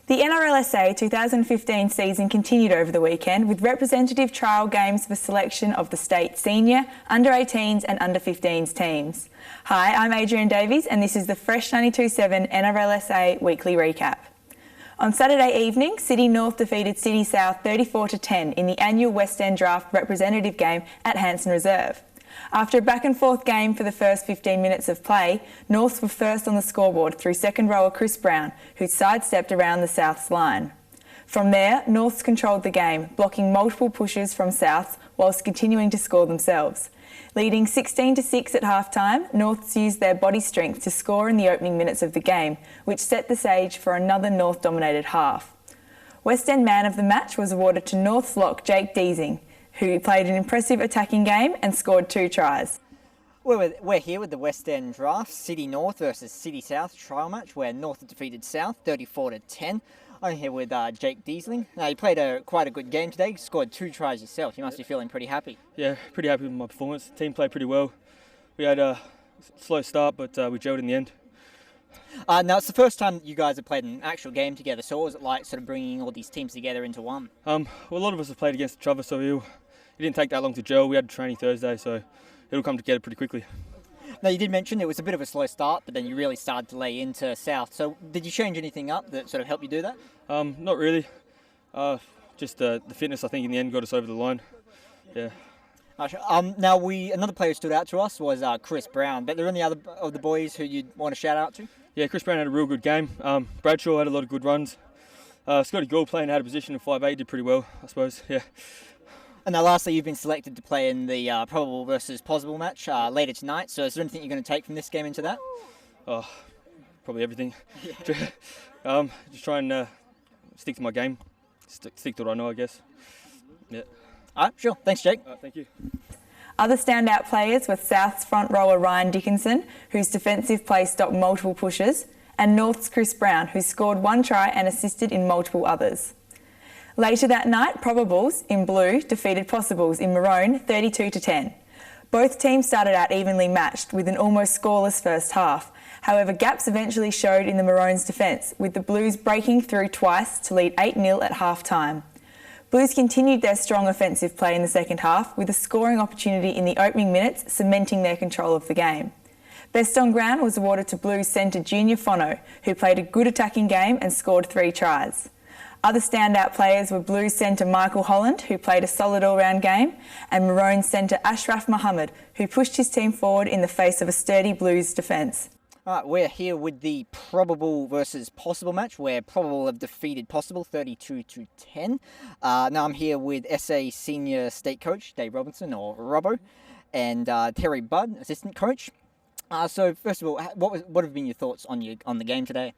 The NRL SA 2015 season continued over the weekend with representative trial games for selection of the state senior, under-18s and under-15s teams. Hi, I'm Adrian Davies and this is the Fresh 92.7 NRL SA weekly recap. On Saturday evening, City North defeated City South 34-10 in the annual West End Draft representative game at Hanson Reserve. After a back-and-forth game for the first 15 minutes of play, Norths were first on the scoreboard through second rower Chris Brown, who sidestepped around the Souths line. From there, Norths controlled the game, blocking multiple pushes from Souths whilst continuing to score themselves. Leading 16-6 at half-time, Norths used their body strength to score in the opening minutes of the game, which set the stage for another North-dominated half. West End man of the match was awarded to Norths lock Jake Deasing, who played an impressive attacking game and scored 2 tries. We're here with the West End Draft, City North versus City South trial match, where North defeated South 34-10. I'm here with Jake Deasling. You played quite a good game today, scored 2 tries yourself. You must be feeling pretty happy. Yeah, pretty happy with my performance. The team played pretty well. We had a slow start, but we gelled in the end. Now, it's the first time you guys have played an actual game together, so what was it like sort of bringing all these teams together into one? Well, a lot of us have played against each other, so it didn't take that long to gel. We had training Thursday, so it'll come together pretty quickly. Now, you did mention it was a bit of a slow start, but then you really started to lay into South. So did you change anything up that sort of helped you do that? Not really. Just the fitness, I think, in the end got us over the line. Yeah. Now, another player who stood out to us was Chris Brown. But are there any other of the boys who you'd want to shout out to? Yeah, Chris Brown had a real good game. Bradshaw had a lot of good runs. Scotty Gould playing out of position in 5'8", did pretty well, I suppose. Yeah. And now lastly, you've been selected to play in the probable versus possible match later tonight. So is there anything you're going to take from this game into that? Oh, probably everything. Yeah. Just try and stick to my game. Stick to what I know, I guess. Yeah. All right, sure. Thanks, Jake. Thank you. Other standout players were South's front rower Ryan Dickinson, whose defensive play stopped multiple pushes, and North's Chris Brown, who scored 1 try and assisted in multiple others. Later that night, Probables in blue defeated Possibles in maroon 32-10. Both teams started out evenly matched with an almost scoreless first half. However, gaps eventually showed in the Maroons' defence, with the Blues breaking through twice to lead 8-0 at half-time. Blues continued their strong offensive play in the second half, with a scoring opportunity in the opening minutes cementing their control of the game. Best on ground was awarded to Blues centre Junior Fono, who played a good attacking game and scored 3 tries. Other standout players were Blues centre Michael Holland, who played a solid all-round game, and Maroons centre Ashraf Mohammed, who pushed his team forward in the face of a sturdy Blues defence. All right, we're here with the probable versus possible match, where probable have defeated possible 32-10. Now I'm here with SA senior state coach Dave Robinson, or Robbo, and Terry Budd, assistant coach. So first of all, what have been your thoughts on the game today?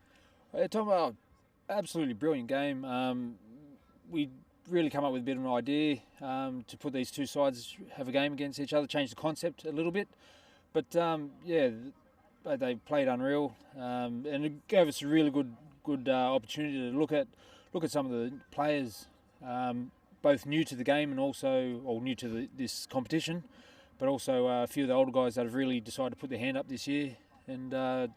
Tom, absolutely brilliant game. We really come up with a bit of an idea to put these two sides have a game against each other, change the concept a little bit. But they played unreal, and it gave us a really good opportunity to look at some of the players, both new to the game and also new to this competition, but also a few of the older guys that have really decided to put their hand up this year and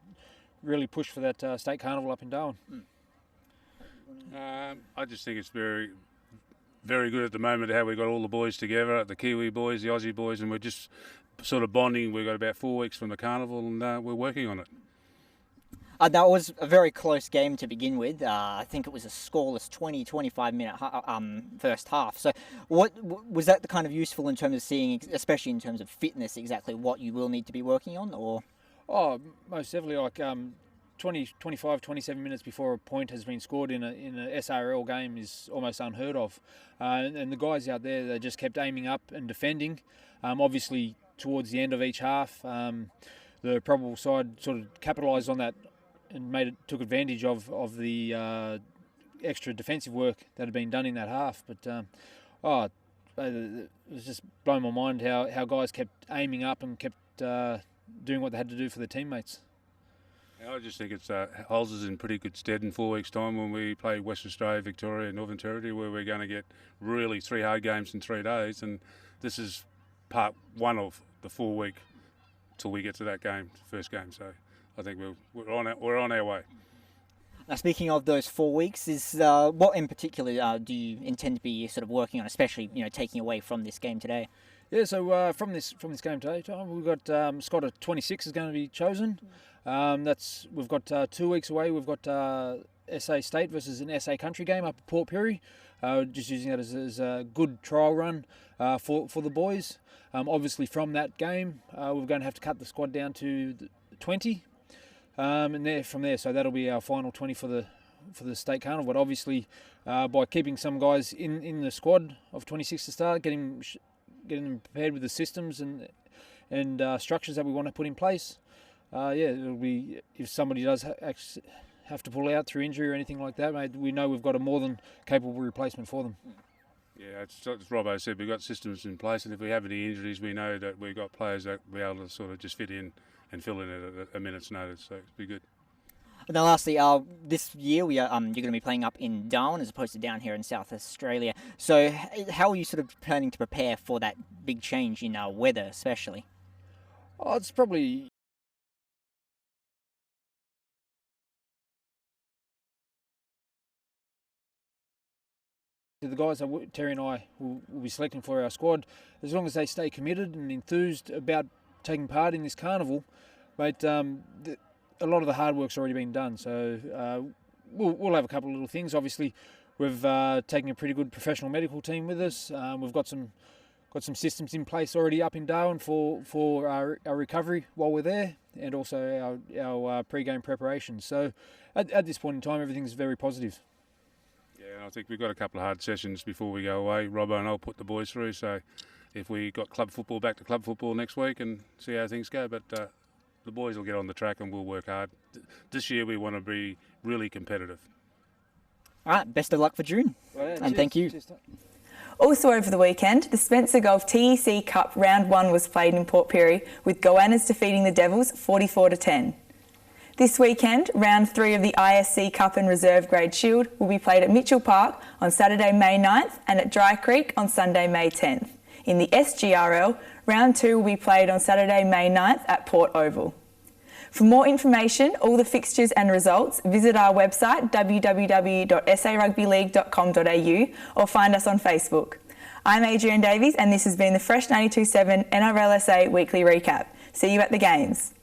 really push for that state carnival up in Darwin. I just think it's very, very good at the moment how we've got all the boys together, the Kiwi boys, the Aussie boys, and we're just sort of bonding. We've got about 4 weeks from the carnival and we're working on it. That was a very close game to begin with. I think it was a scoreless 20-25 minute first half. So what was that the kind of useful in terms of seeing, especially in terms of fitness, exactly what you will need to be working on? Or most definitely, like 25, 27 minutes before a point has been scored in a SRL game is almost unheard of. And the guys out there, they just kept aiming up and defending. Obviously, towards the end of each half, the probable side sort of capitalised on that and took advantage of the extra defensive work that had been done in that half. But it was just blowing my mind how guys kept aiming up and kept doing what they had to do for their teammates. Yeah, I just think it's holds us in pretty good stead in 4 weeks' time when we play Western Australia, Victoria, Northern Territory, where we're going to get really 3 hard games in 3 days, and this is part 1 of the 4 week till we get to that game, first game. So I think we're on our way. Now, speaking of those 4 weeks, is what in particular do you intend to be sort of working on, especially taking away from this game today? Yeah, so from this game today, we've got Scott at 26 is going to be chosen. We've got 2 weeks away. We've got SA State versus an SA Country game up at Port Pirie. Just using that as a good trial run for the boys. Obviously, from that game, we're going to have to cut the squad down to 20, and from there, so that'll be our final 20 for the state carnival. But obviously, by keeping some guys in the squad of 26 to start, getting them prepared with the systems and structures that we want to put in place. It'll be, if somebody does have to pull out through injury or anything like that, mate, we know we've got a more than capable replacement for them. Yeah, it's as Robbo said, we've got systems in place, and if we have any injuries, we know that we've got players that will be able to sort of just fit in and fill in at a minute's notice, so it'll be good. And then lastly, this year you're going to be playing up in Darwin as opposed to down here in South Australia. So how are you sort of planning to prepare for that big change in weather, especially? Oh, it's probably... The guys that Terry and I will be selecting for our squad, as long as they stay committed and enthused about taking part in this carnival, mate, a lot of the hard work's already been done. So we'll have a couple of little things. Obviously, we've taken a pretty good professional medical team with us. We've got some systems in place already up in Darwin for our recovery while we're there, and also our pre-game preparation. So at this point in time, everything's very positive. Yeah, I think we've got a couple of hard sessions before we go away. Robbo and I'll put the boys through, so if we got club football, back to club football next week and see how things go. But the boys will get on the track and we'll work hard. This year we want to be really competitive. All right, best of luck for June. And thank you. Also over the weekend, the Spencer Golf TEC Cup Round 1 was played in Port Pirie, with Goannas defeating the Devils 44-10. This weekend, Round 3 of the ISC Cup and Reserve Grade Shield will be played at Mitchell Park on Saturday, May 9th and at Dry Creek on Sunday, May 10th. In the SGRL, Round 2 will be played on Saturday, May 9th at Port Oval. For more information, all the fixtures and results, visit our website www.sarugbyleague.com.au or find us on Facebook. I'm Adrian Davies and this has been the Fresh 92.7 NRL SA Weekly Recap. See you at the games.